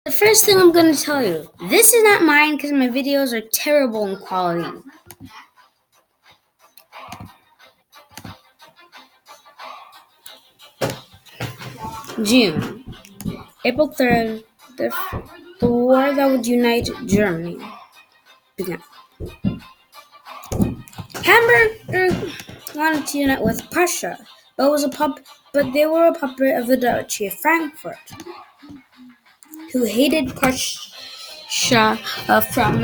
The first thing I'm going to tell you, this is not mine because my videos are terrible in quality. June, April 3rd, the war that would unite Germany began. Hamburg wanted to unite with Prussia, but they were a puppet of the Duchy of Frankfurt, who hated Prussia from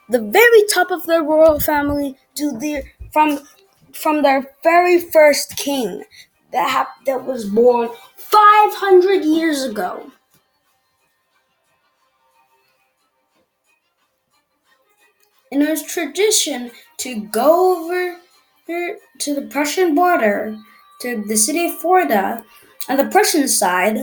the very top of their royal family to from their very first king that was born 500 years ago. And it was tradition to go over to the Prussian border, to the city of Forda, on the Prussian side,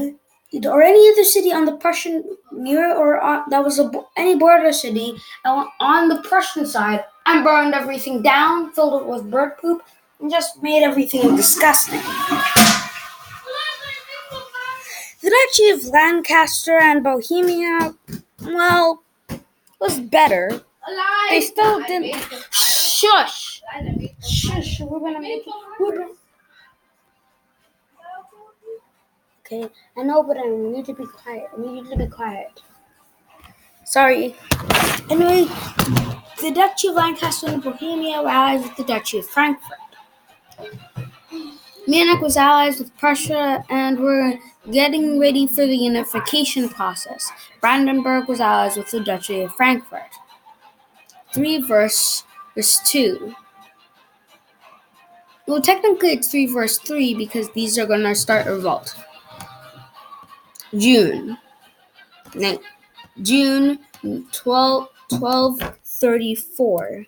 or any other city on the Prussian that was any border city on the Prussian side, and burned everything down, filled it with bird poop, and just made everything disgusting. The Duchy of Lancaster and Bohemia, well, was better. They still didn't. Shush! Shush! We're gonna make it. Okay, I know, but I need to be quiet. I need you to be quiet. Sorry. Anyway, the Duchy of Lancaster and Bohemia were allies with the Duchy of Frankfurt. Munich was allies with Prussia and were getting ready for the unification process. Brandenburg was allies with the Duchy of Frankfurt. 3 verse 2. Well, technically it's 3 verse 3 because these are going to start a revolt. June 1234.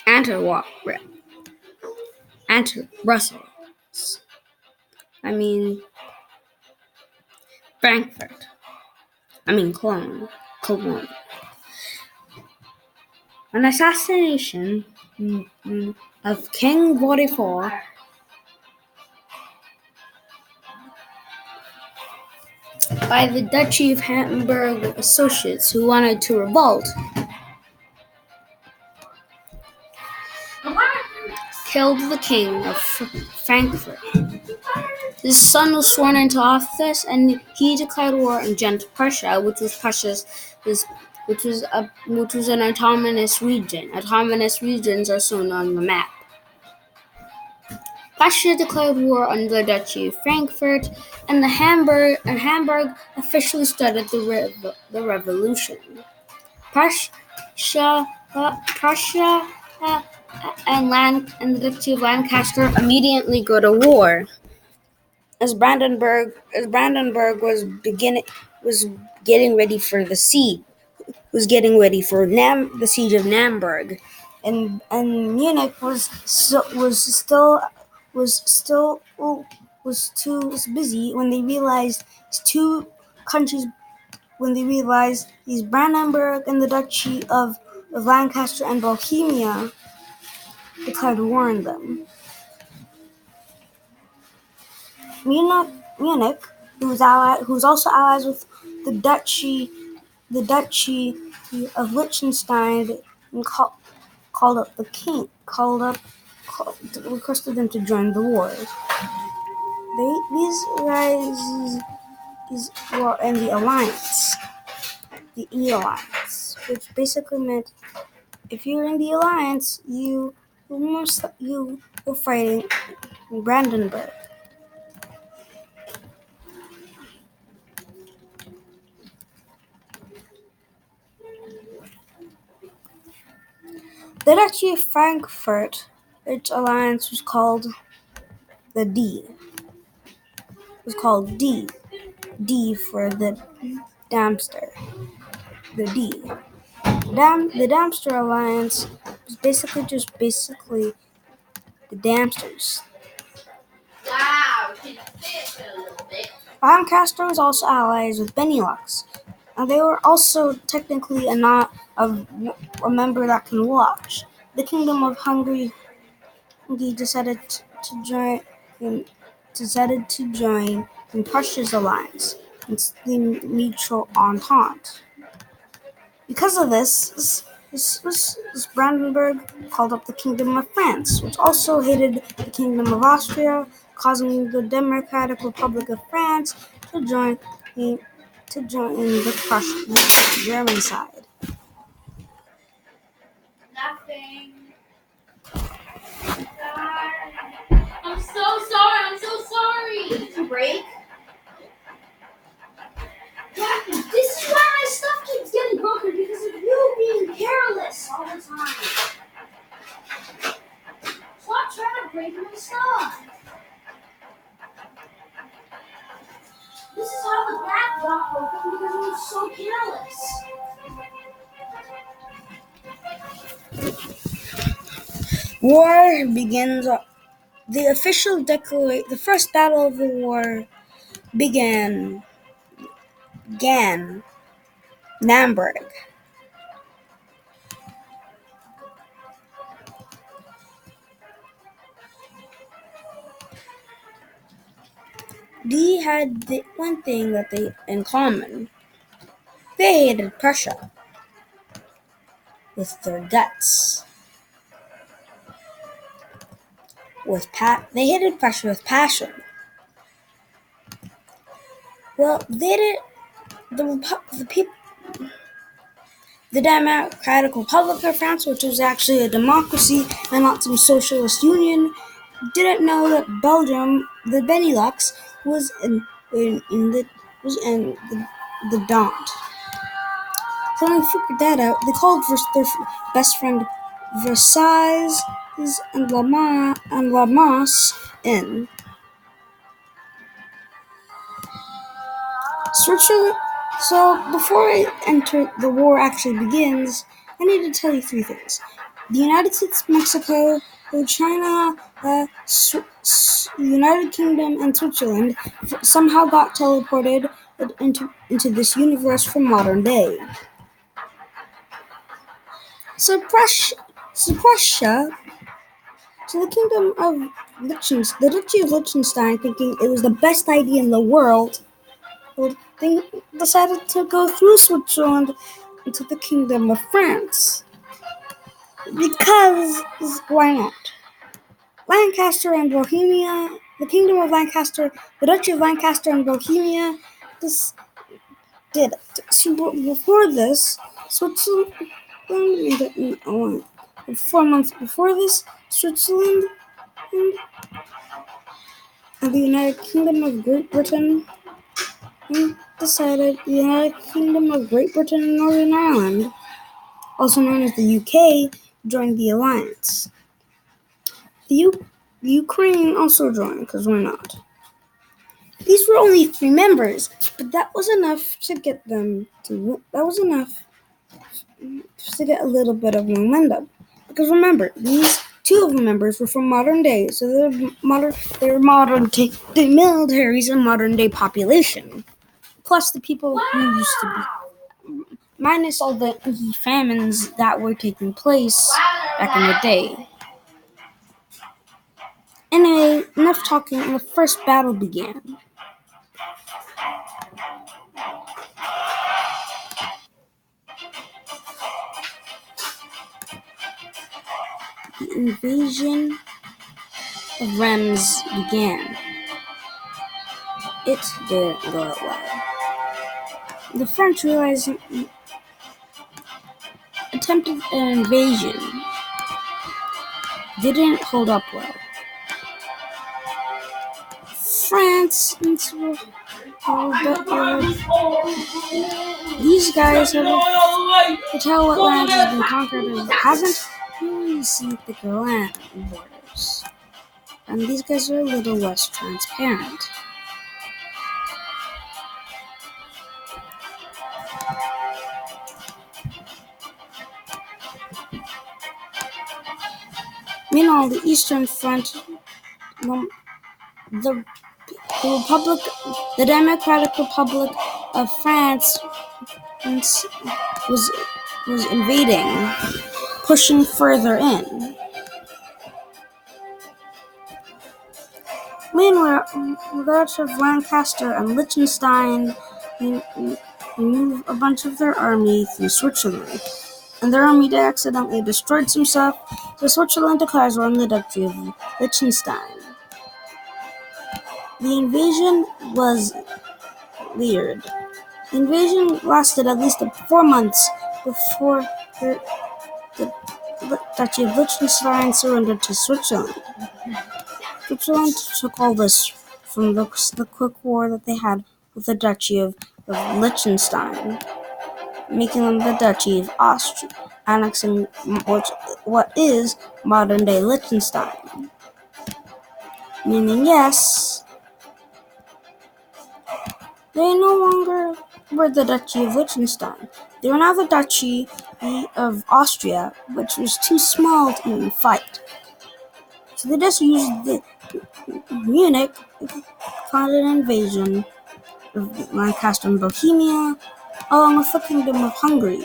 Enter Brussels. Frankfurt. Cologne. An assassination of King Vaudefour by the Duchy of Hamburg associates who wanted to revolt killed the king of Frankfurt. His son was sworn into office, and he declared war against Prussia, which was an autonomous region. Autonomous regions are shown on the map. Prussia declared war on the Duchy of Frankfurt, and Hamburg officially started the revolution. Prussia and the Duchy of Lancaster immediately go to war, as Brandenburg was getting ready for the siege. Was getting ready for the siege of Namburg, and Munich was too busy when they realized these Brandenburg and the Duchy of Lancaster and Bohemia declared war on them. Munich, who's also allies with the Duchy of Liechtenstein, and requested them to join the war. These were in the alliance, the E-alliance, which basically meant if you're in the alliance, you were fighting in Brandenburg. The Duchy of Frankfurt, its alliance was called the D. It was called D. D for the Damster. The D. The Damster alliance was basically the Damsters. Wow, Lancaster was also allies with Benelux, they were also technically not a member that can watch. The Kingdom of Hungary decided to join in Prussia's alliance, the Mutual Entente. Because of this Brandenburg called up the Kingdom of France, which also hated the Kingdom of Austria, causing the Democratic Republic of France to join in the Prussian German side. Nothing. I'm so sorry. Did you break? Yeah, this is why my stuff keeps getting broken, because of you being careless all the time. Stop trying to break my stuff. This is how the back got broken, because you were so careless. War begins. The first battle of the war began Namberg. They had the one thing that they in common. They hated Prussia with their guts. They hated Prussia with passion. Well, they did the Democratic Republic of France, which was actually a democracy and not some socialist union, didn't know that Belgium, the Benelux, was in the Daunt. So when they figured that out, they called for their best friend Versailles and La Masse in. Switzerland. So before the war actually begins, I need to tell you three things: the United States, Mexico, China, the United Kingdom, and Switzerland somehow got teleported into this universe from modern day. So the Kingdom of the Duchy of Liechtenstein, thinking it was the best idea in the world, they decided to go through Switzerland into the Kingdom of France. Because why not? Lancaster and Bohemia, the Kingdom of Lancaster, the Duchy of Lancaster and Bohemia, this did it. So before this, Switzerland, 4 months before this, Switzerland and the United Kingdom of Great Britain decided the United Kingdom of Great Britain and Northern Ireland, also known as the UK, joined the alliance. The Ukraine also joined, because why not? These were only 3 members, but that was enough to get them to. That was enough to get a little bit of momentum. Because remember, these 2 of the members were from modern day, so they're modern day militaries and modern day population. Plus the people who used to be, minus all the famines that were taking place back in the day. Anyway, enough talking, and the first battle began. The invasion of Reims began. It didn't go well. The French attempted an invasion didn't hold up well. France these guys have to tell what land has been conquered and hasn't really seen thicker land borders. And these guys are a little less transparent. Meanwhile, the Eastern Front, the Democratic Republic of France and was was invading, pushing further in. Meanwhile, the Dutch of Lancaster and Liechtenstein moved a bunch of their army through Switzerland, and their army accidentally destroyed some stuff, so Switzerland declares war on the Duchy of Liechtenstein. The invasion was weird. The invasion lasted at least 4 months before the Duchy of Liechtenstein surrendered to Switzerland. Switzerland took all this from the quick war that they had with the Duchy of Liechtenstein, making them the Duchy of Austria, annexing what is modern-day Liechtenstein. Meaning, yes, they no longer were the Duchy of Liechtenstein. They were now the Duchy of Austria, which was too small to even fight. So they just used Munich, planned an invasion of Lancaster and Bohemia, along with the Kingdom of Hungary.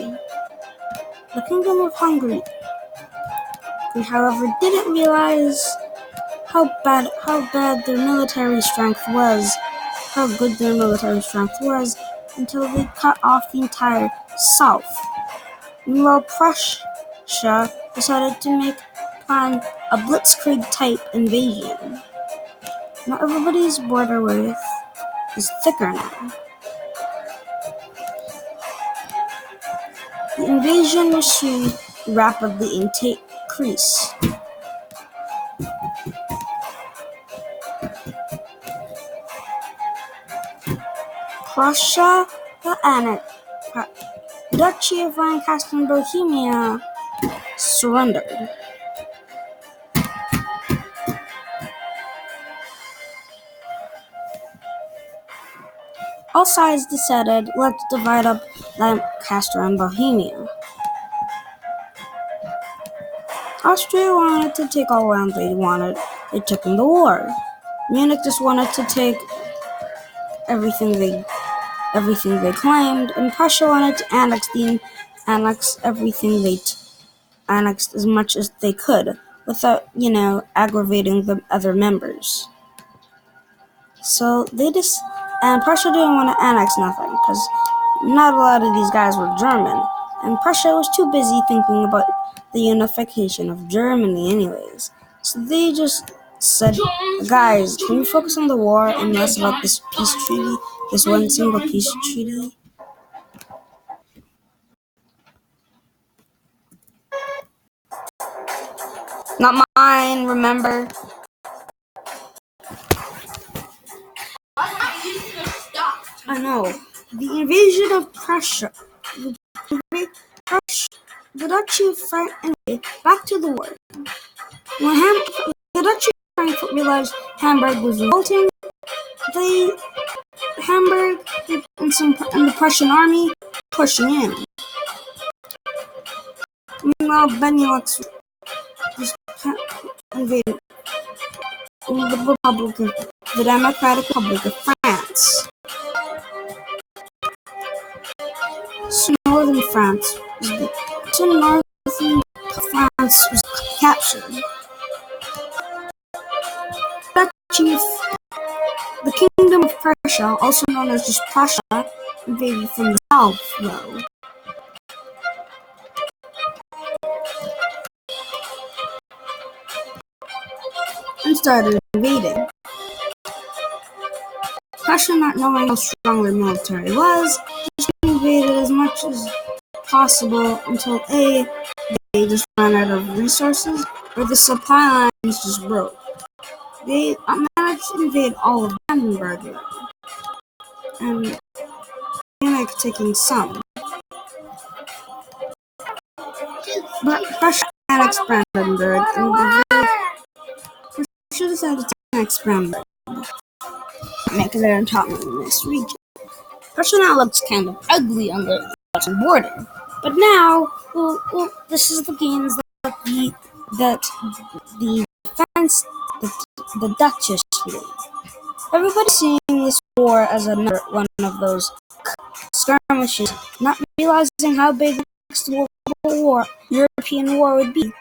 The Kingdom of Hungary, however, didn't realize how bad their military strength was, how good their military strength was, until they cut off the entire south. Meanwhile, Prussia decided to plan a blitzkrieg-type invasion. Now everybody's border width is thicker now. The invasion machine rapidly increased. Prussia, the Duchy of Lancaster and Bohemia surrendered. All sides decided, let's divide up Lancaster and Bohemia. Austria wanted to take all land they took in the war. Munich just wanted to take everything they claimed, and Prussia wanted to annex everything they annexed as much as they could, without, aggravating the other members. So and Prussia didn't want to annex nothing, because not a lot of these guys were German, and Prussia was too busy thinking about the unification of Germany anyways. So they just said, guys, can we focus on the war and less about this peace treaty, this one single peace treaty? Not mine, remember? I know. The invasion of Prussia. The Duchy of Frankfurt, back to the war. When the Duchy of Frankfurt realized Hamburg was revolting, Hamburg and the Prussian army pushing in. Meanwhile, Benelux was invaded the Democratic Republic of France. So northern France was captured. The Kingdom of Prussia, also known as just Prussia, invaded from the south, though. And started invading. Prussia, not knowing how strong their military was, just invaded as much as possible until they just ran out of resources, or the supply lines just broke. They managed to invade all of Brandenburg, and Munich taking some. But Prussia annexed Brandenburg, and Prussia decided to annex Brandenburg, make their autonomous region. Prussia now looks kind of ugly on the Russian border, but now, this is the gains that the defense, the Duchess made. Everybody's seeing this war as another one of those skirmishes, not realizing how big the next European war would be.